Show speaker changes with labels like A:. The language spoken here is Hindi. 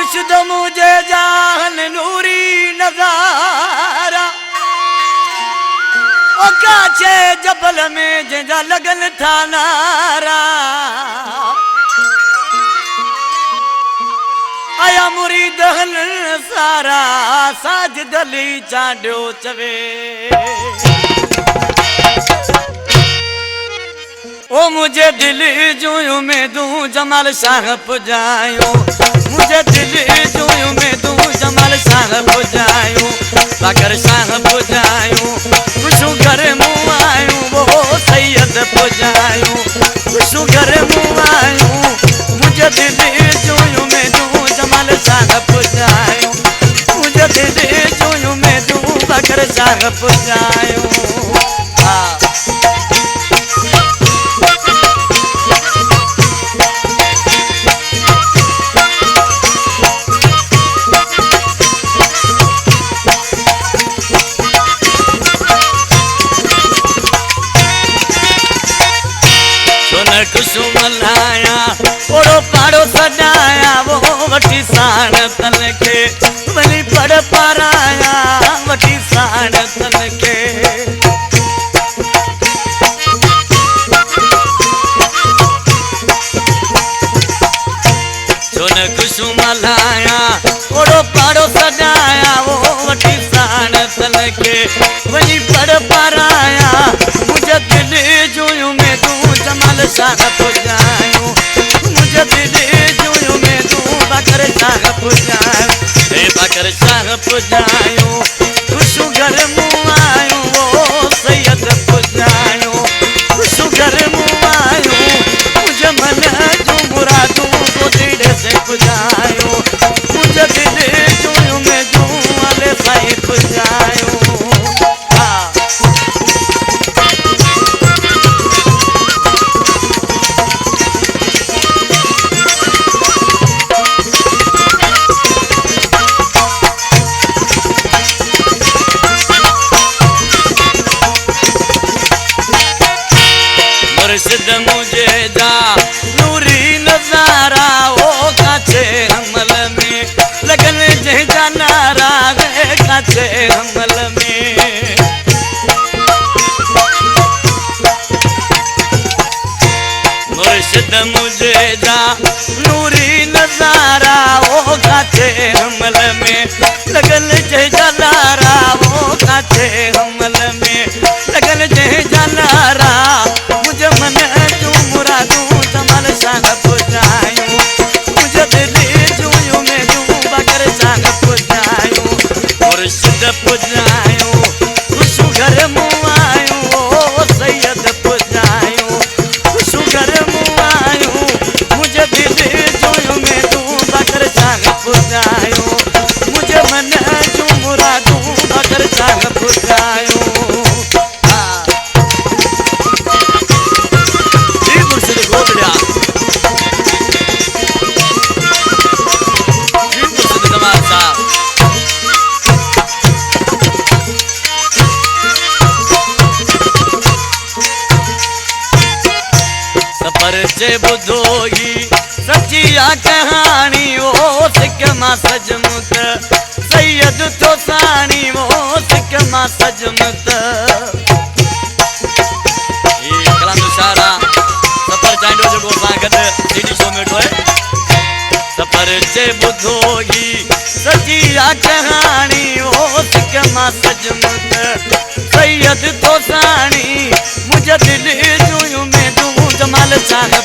A: मुर्शिद मुझे जान नूरी नजारा ओ काचे जबल में जंजा लगन था नारा आया मुरीद सारा साज दली चांडियो चवे ओ मुझे दिल जूं में दूं जमाल शाह पुजायो मुझे दिल जूं में दूं जमाल शाह पुजायो बाकर शाह पुजायो खुशू घर मुँह आयूं वो सैयद पुजायो खुशू घर मुँह आयूं मुझे दिल जूं में दूं जमाल शाह पुजायो मुझे दिल जूं में दूं बाकर शाह पुजायो खुशू मल्हाया ओड़ो पाड़ो सजाया वो वठी साण तन के भली पड़ पाराया वठी साण तन के सोन खुशू मल्हाया ओड़ो पाड़ो सजाया वो वठी साण तन के भली पड़ पाराया मुझे दिल जूं में तू जमाल शाह पुजायो मुझे दिल जूं में तू बाकर शाह पुजायो हे बाकर शाह पुजायो खुशू घर मुँह आयो वो सैयद पुजायो खुशू घर मुँह आयो मुझे मन जूं मुरादूं को दिल से पुजायो मुझे दिल जूं में तू अले साईं पुजायो मुर्शिद मुझे जा नूरी नजारा ओ काचे हमल में लगन जैसा नारा काचे हमल में मुर्शिद मुझे जा नूरी नजारा ओ काचे हमल में लगन जैसा नारा ओ काचे हमल में लगन जैसा नारा मुझे मन तू मुरादूं जमाल शाह पुजायो मुझे दिल जूं में दूं बाकर शाह पुजायो मुर्शिद पुजायो खुशू घर मुँह आयो ओ सैयद पुजायो खुशू घर मुँह आयो मुझे दिल जूं में दूं बाकर शाह पुजायो मुझे मन तू मुरादूं बाकर शाह पुजायो परचे बुधोगी सचिया कहानी वो सिक मां सजमुत सैयद तो सानी वो सिक मां सजमुत ये कलाम इशारा सफर चांडो जो गोसागत सीडी शो में ठोए सफरचे बुधोगी सचिया कहानी वो सिक मां सजमुत सैयद तो सानी मुझे दिल जूं में दूं जमाल शाह